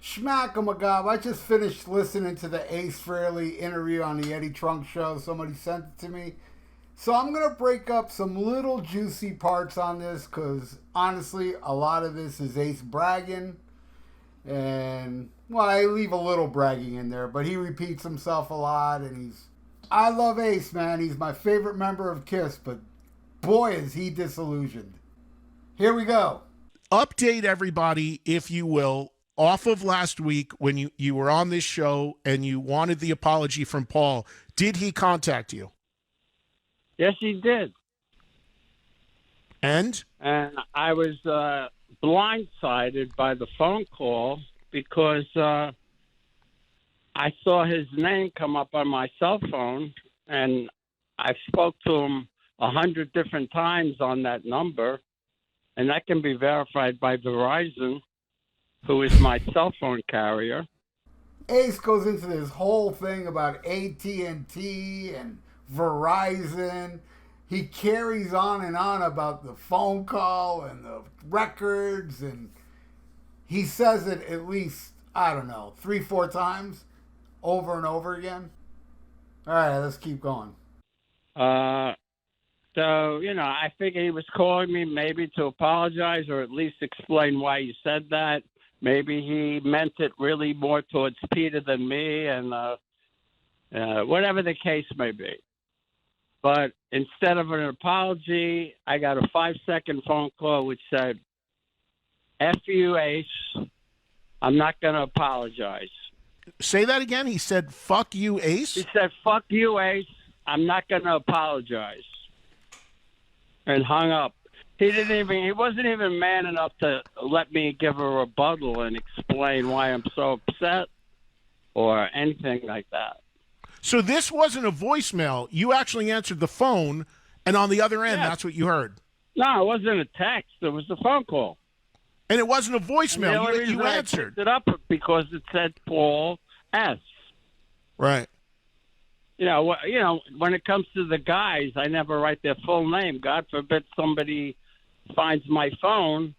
Schmack-a-ma-gob, I just finished listening to the Ace Frehley interview on the Eddie Trunk Show. Somebody sent it to me. So I'm going to break up some little juicy parts on this because, honestly, a lot of this is Ace bragging. And, well, I leave a little bragging in there, but he repeats himself a lot. And I love Ace, man. He's my favorite member of KISS, but boy, is he disillusioned. Here we go. Update everybody, if you will, off of last week when you were on this show and you wanted the apology from Paul. Did he contact you? Yes, he did. And I was blindsided by the phone call because I saw his name come up on my cell phone, and I spoke to him 100 different times on that number, and that can be verified by Verizon, who is my cell phone carrier. Ace goes into this whole thing about AT&T and Verizon. He carries on and on about the phone call and the records, and he says it at least, I don't know, 3-4 times over and over again. All right, let's keep going. So, I figured he was calling me maybe to apologize or at least explain why he said that. Maybe he meant it really more towards Peter than me, and whatever the case may be. But instead of an apology, I got a 5-second phone call which said, F you, Ace. I'm not going to apologize. Say that again. He said, fuck you, Ace? He said, fuck you, Ace. I'm not going to apologize. And hung up. He wasn't even man enough to let me give a rebuttal and explain why I'm so upset or anything like that. So this wasn't a voicemail. You actually answered the phone, and on the other end, That's what you heard. No, it wasn't a text. It was a phone call. And it wasn't a voicemail. You answered. I picked it up because it said Paul S. Right. When it comes to the guys, I never write their full name. God forbid somebody finds my phone.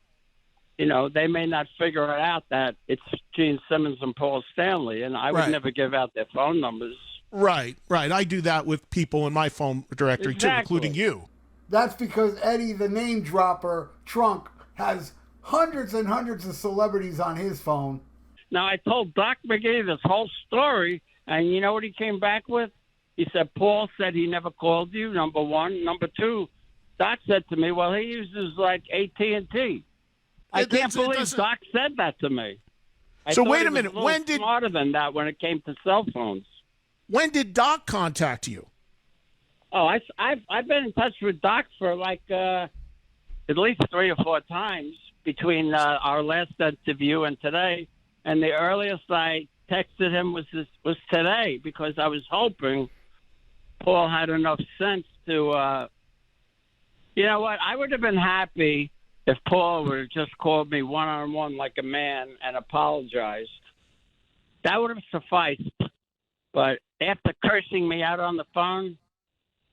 They may not figure it out that it's Gene Simmons and Paul Stanley, and I would never give out their phone numbers. Right. I do that with people in my phone directory, too, including you. That's because Eddie, the name dropper, Trunk, has hundreds and hundreds of celebrities on his phone. Now, I told Doc McGee this whole story, and you know what he came back with? He said, Paul said he never called you, number one. Number two, Doc said to me, well, he uses like AT&T. I can't believe Doc said that to me. So wait a minute. When did smarter than that when it came to cell phones? When did Doc contact you? Oh, I've been in touch with Doc for like at least 3 or 4 times between our last interview and today. And the earliest I texted him was today because I was hoping Paul had enough sense to, you know what? I would have been happy if Paul would have just called me one-on-one like a man and apologized. That would have sufficed. But after cursing me out on the phone,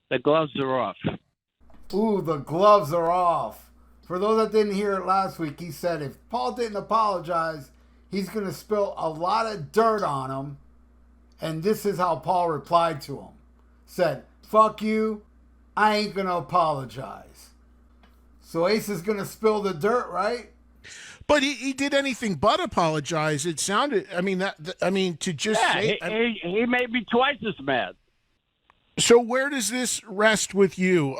the gloves are off. Ooh, the gloves are off. For those that didn't hear it last week, he said if Paul didn't apologize, he's going to spill a lot of dirt on him. And this is how Paul replied to him. Said, fuck you, I ain't going to apologize. So Ace is going to spill the dirt, right? But he did anything but apologize. It sounded, to just say... He made me twice as mad. So where does this rest with you?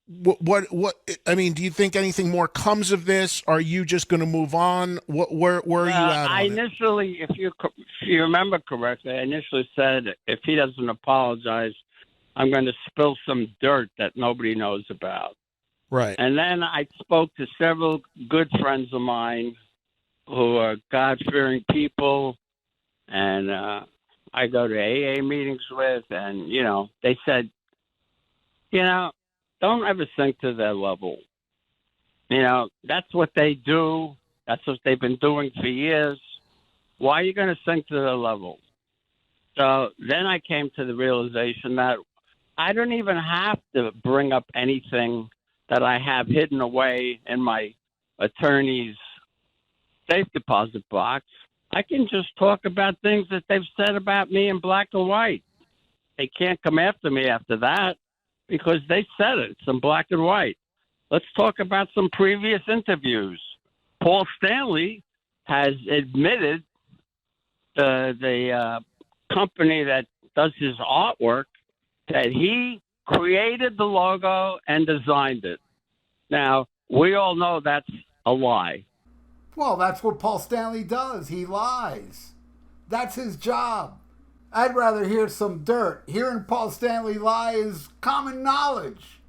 What do you think anything more comes of this? Are you just going to move on? Where are you at on initially, if you remember correctly, I initially said if he doesn't apologize, I'm going to spill some dirt that nobody knows about. Right. And then I spoke to several good friends of mine who are God-fearing people, and I go to AA meetings with, and, they said, don't ever sink to their level. That's what they do. That's what they've been doing for years. Why are you going to sink to their level? So then I came to the realization that I don't even have to bring up anything that I have hidden away in my attorney's safe deposit box. I can just talk about things that they've said about me in black and white. They can't come after me after that because they said it. It's in black and white. Let's talk about some previous interviews. Paul Stanley has admitted the company that does his artwork that he created the logo and designed it. Now, we all know that's a lie. Well, that's what Paul Stanley does. He lies. That's his job. I'd rather hear some dirt. Hearing Paul Stanley lie is common knowledge.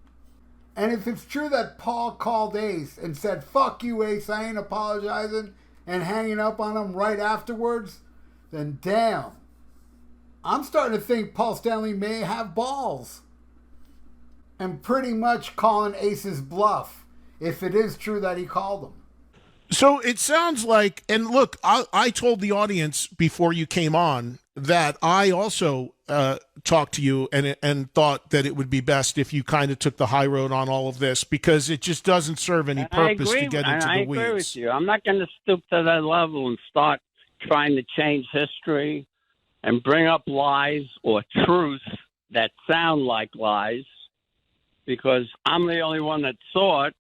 And if it's true that Paul called Ace and said, "Fuck you, Ace, I ain't apologizing," and hanging up on him right afterwards, then damn. I'm starting to think Paul Stanley may have balls. And pretty much calling Ace's bluff, if it is true that he called him. So it sounds like, and look, I told the audience before you came on that I also talked to you and thought that it would be best if you kind of took the high road on all of this, because it just doesn't serve any purpose to get into the weeds. I agree with you. I'm not going to stoop to that level and start trying to change history and bring up lies or truths that sound like lies, because I'm the only one that saw it,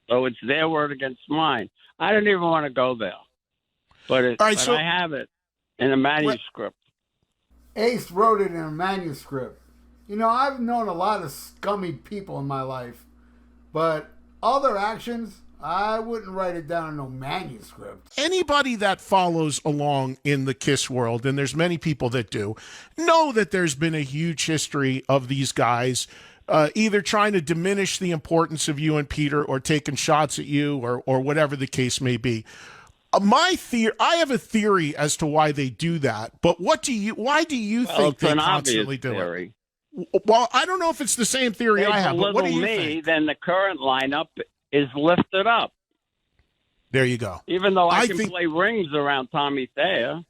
so it's their word against mine. I don't even want to go there, but I have it in a manuscript. Ace wrote it in a manuscript. You know, I've known a lot of scummy people in my life, but other actions, I wouldn't write it down in no manuscript. Anybody that follows along in the KISS world, and there's many people that do, know that there's been a huge history of these guys either trying to diminish the importance of you and Peter or taking shots at you or whatever the case may be. I have a theory as to why they do that, but why do you think they constantly do it? Well, I don't know if it's the same theory I have, but what do you think? Then the current lineup is lifted up. There you go. Even though I can play rings around Tommy Thayer,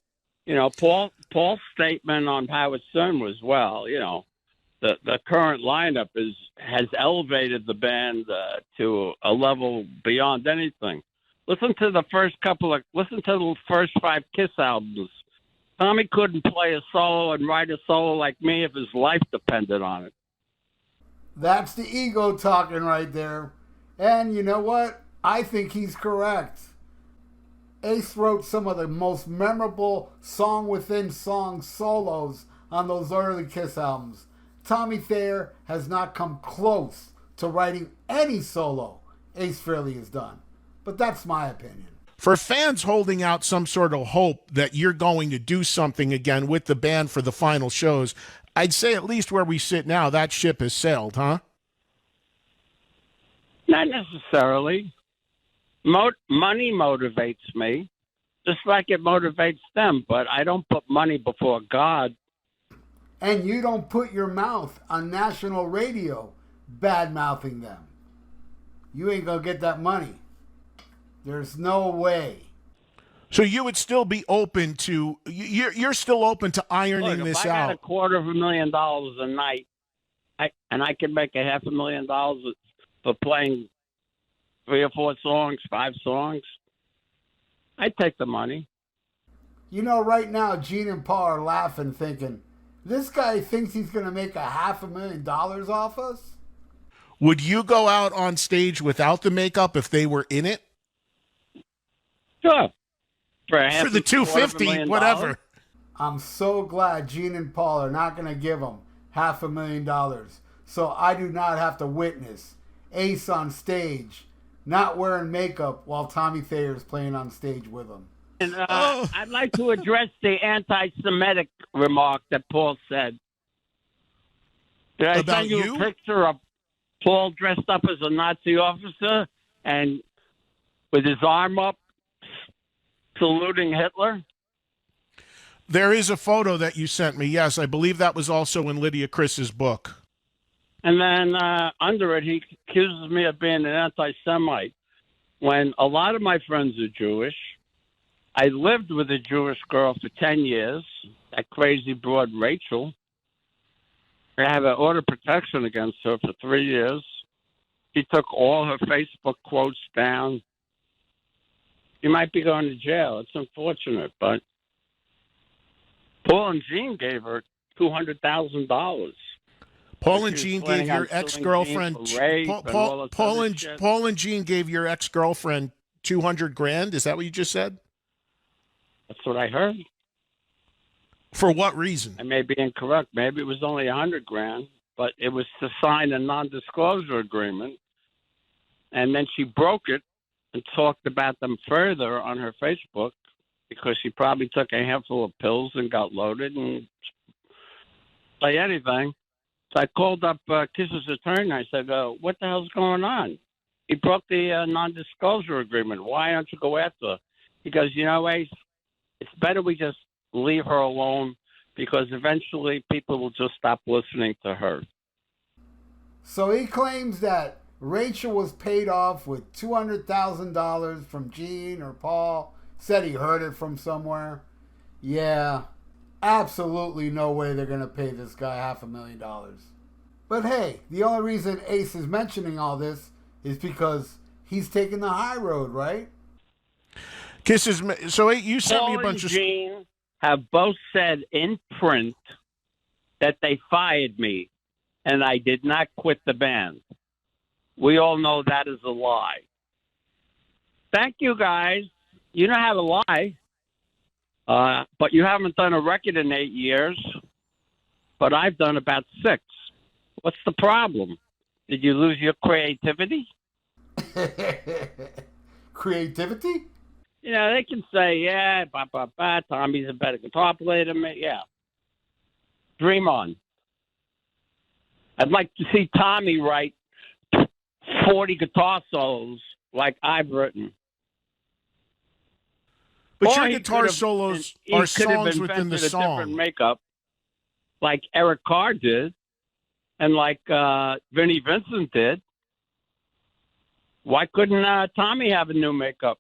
you know, Paul's statement on Howard Stern was, well, you know, the current lineup has elevated the band to a level beyond anything. Listen to the first 5 KISS albums. Tommy couldn't play a solo and write a solo like me if his life depended on it. That's the ego talking right there. And you know what? I think he's correct. Ace wrote some of the most memorable song within song solos on those early KISS albums. Tommy Thayer has not come close to writing any solo Ace Frehley has done. But that's my opinion. For fans holding out some sort of hope that you're going to do something again with the band for the final shows, I'd say at least where we sit now, that ship has sailed, huh? Not necessarily. Money motivates me, just like it motivates them, but I don't put money before God. And you don't put your mouth on national radio bad-mouthing them. You ain't going to get that money. There's no way. So you would still be open to, you're still open to ironing this out. If I got $250,000 a night, and I can make $500,000 for playing 3 or 4 songs, 5 songs, I'd take the money. You know, right now, Gene and Paul are laughing, thinking, this guy thinks he's going to make $500,000 off us? Would you go out on stage without the makeup if they were in it? Sure. For the $250,000, whatever. I'm so glad Gene and Paul are not going to give him $500,000, so I do not have to witness Ace on stage not wearing makeup while Tommy Thayer is playing on stage with him. And I'd like to address the anti-Semitic remark that Paul said. Did I send you a picture of Paul dressed up as a Nazi officer and with his arm up saluting Hitler? There is a photo that you sent me. Yes, I believe that was also in Lydia Chris's book. And then under it, he accuses me of being an anti-Semite. When a lot of my friends are Jewish, I lived with a Jewish girl for 10 years, that crazy broad Rachel. I have an order of protection against her for 3 years. She took all her Facebook quotes down. She might be going to jail. It's unfortunate, but Paul and Jean gave her $200,000. Paul and Jean gave your ex-girlfriend Paul and Jean gave your ex-girlfriend $200,000. Is that what you just said? That's what I heard. For what reason? I may be incorrect. Maybe it was only $100,000, but it was to sign a non-disclosure agreement, and then she broke it and talked about them further on her Facebook because she probably took a handful of pills and got loaded and say anything. So I called up Kiss's attorney. I said, what the hell's going on? He broke the non-disclosure agreement. Why don't you go after her? He goes, Ace, it's better we just leave her alone because eventually people will just stop listening to her. So he claims that Rachel was paid off with $200,000 from Gene or Paul. Said he heard it from somewhere. Yeah, absolutely no way they're going to pay this guy $500,000. But hey, the only reason Ace is mentioning all this is because he's taking the high road, right? Kisses. So you sent Paul me a bunch and of. Gene have both said in print that they fired me and I did not quit the band. We all know that is a lie. Thank you, guys. You know how to lie, but you haven't done a record in 8 years, but I've done about 6. What's the problem? Did you lose your creativity? Creativity? They can say, yeah, Tommy's a better guitar player than me. Yeah. Dream on. I'd like to see Tommy write 40 guitar solos like I've written. But your guitar solos are songs within the song. Different makeup, like Eric Carr did, and like Vinnie Vincent did. Why couldn't Tommy have a new makeup?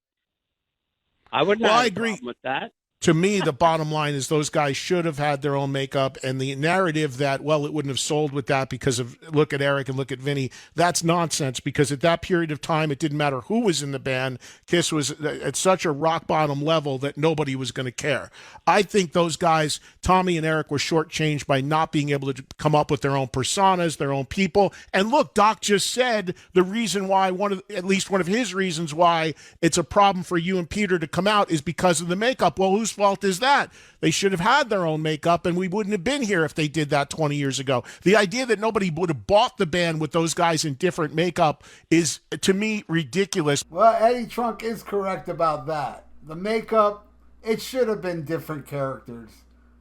I would not have a problem with that. To me, the bottom line is those guys should have had their own makeup, and the narrative that, well, it wouldn't have sold with that because of look at Eric and look at Vinny, that's nonsense because at that period of time, it didn't matter who was in the band. Kiss was at such a rock bottom level that nobody was going to care. I think those guys, Tommy and Eric, were shortchanged by not being able to come up with their own personas, their own people. And look, Doc just said the reason why, at least one of his reasons why it's a problem for you and Peter to come out is because of the makeup. Well, whose fault is that? They should have had their own makeup, and we wouldn't have been here if they did that 20 years ago. The idea that nobody would have bought the band with those guys in different makeup is, to me, ridiculous. Well, Eddie Trunk is correct about that. The makeup, it should have been different characters.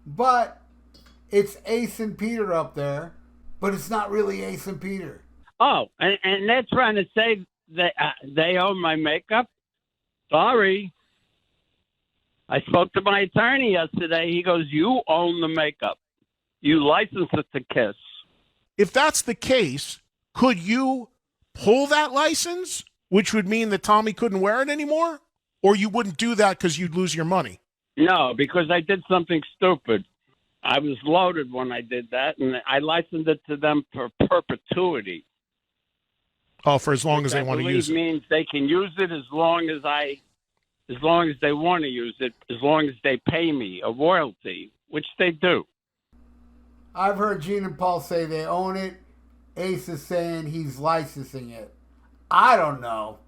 But it's Ace and Peter up there, but it's not really Ace and Peter. Oh, and they're trying to say that they own my makeup? Sorry. I spoke to my attorney yesterday. He goes, you own the makeup. You license it to Kiss. If that's the case, could you pull that license, which would mean that Tommy couldn't wear it anymore? Or you wouldn't do that because you'd lose your money? No, because I did something stupid. I was loaded when I did that, and I licensed it to them for perpetuity. Oh, for as long as they want to use it. Means they can use it as long as they want to use it, as long as they pay me a royalty, which they do. I've heard Gene and Paul say they own it. Ace is saying he's licensing it. I don't know.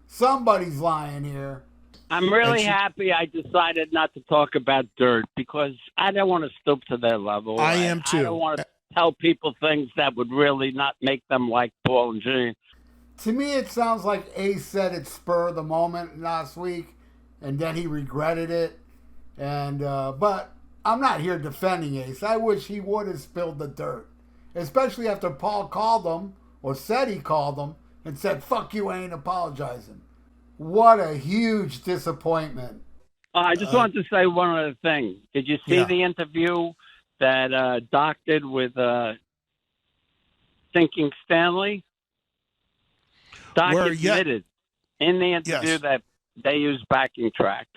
Somebody's lying here. I'm really happy I decided not to talk about dirt because I don't want to stoop to their level. I am too. I don't want to tell people things that would really not make them like Paul and Gene. To me, it sounds like Ace said it spur of the moment last week, and then he regretted it. And but I'm not here defending Ace. I wish he would have spilled the dirt, especially after Paul called him, or said he called him, and said, fuck you, I ain't apologizing. What a huge disappointment. I just wanted to say one other thing. Did you see the interview that Doc did with Thinking Stanley? Doc admitted in the interview that they used backing tracks.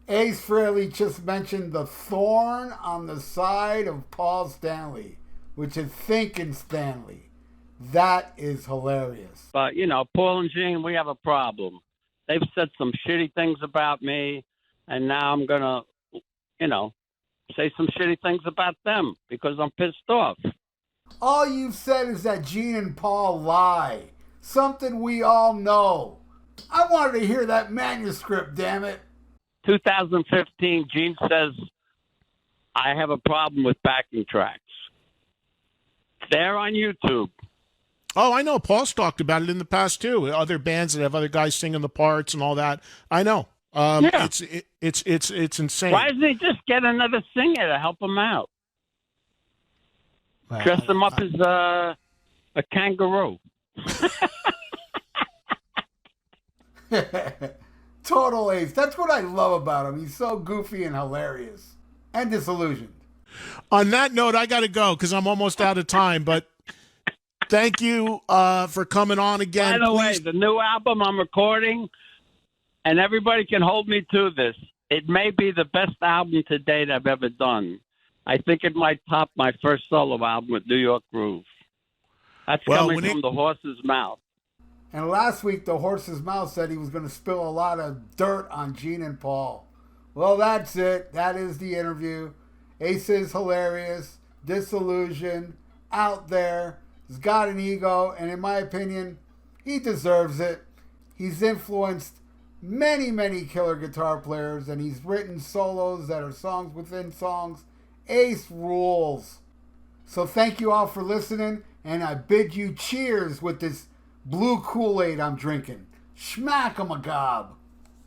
Ace Frehley just mentioned the thorn on the side of Paul Stanley, which is Thinking Stanley. That is hilarious. But, Paul and Gene, we have a problem. they've said some shitty things about me, and now I'm gonna, say some shitty things about them because I'm pissed off. All you've said is that Gene and Paul lie. Something we all know. I wanted to hear that manuscript, damn it. 2015, Gene says, I have a problem with backing tracks. They're on YouTube. Oh, I know. Paul's talked about it in the past too. Other bands that have other guys singing the parts and all that. I know. Yeah. It's insane. Why doesn't he just get another singer to help him out? Well, Dress him up as a kangaroo. Total ace. That's what I love about him. He's so goofy and hilarious. And disillusioned. On that note, I got to go because I'm almost out of time. But thank you for coming on again. By the way, the new album I'm recording, and everybody can hold me to this, it may be the best album to date I've ever done. I think it might top my first solo album with New York Groove. That's coming from the horse's mouth. And last week, the horse's mouth said he was going to spill a lot of dirt on Gene and Paul. Well, that's it. That is the interview. Ace is hilarious, disillusioned, out there. He's got an ego, and in my opinion, he deserves it. He's influenced many, many killer guitar players, and he's written solos that are songs within songs. Ace rules. So thank you all for listening, and I bid you cheers with this blue Kool-Aid I'm drinking. Schmack 'em a gob.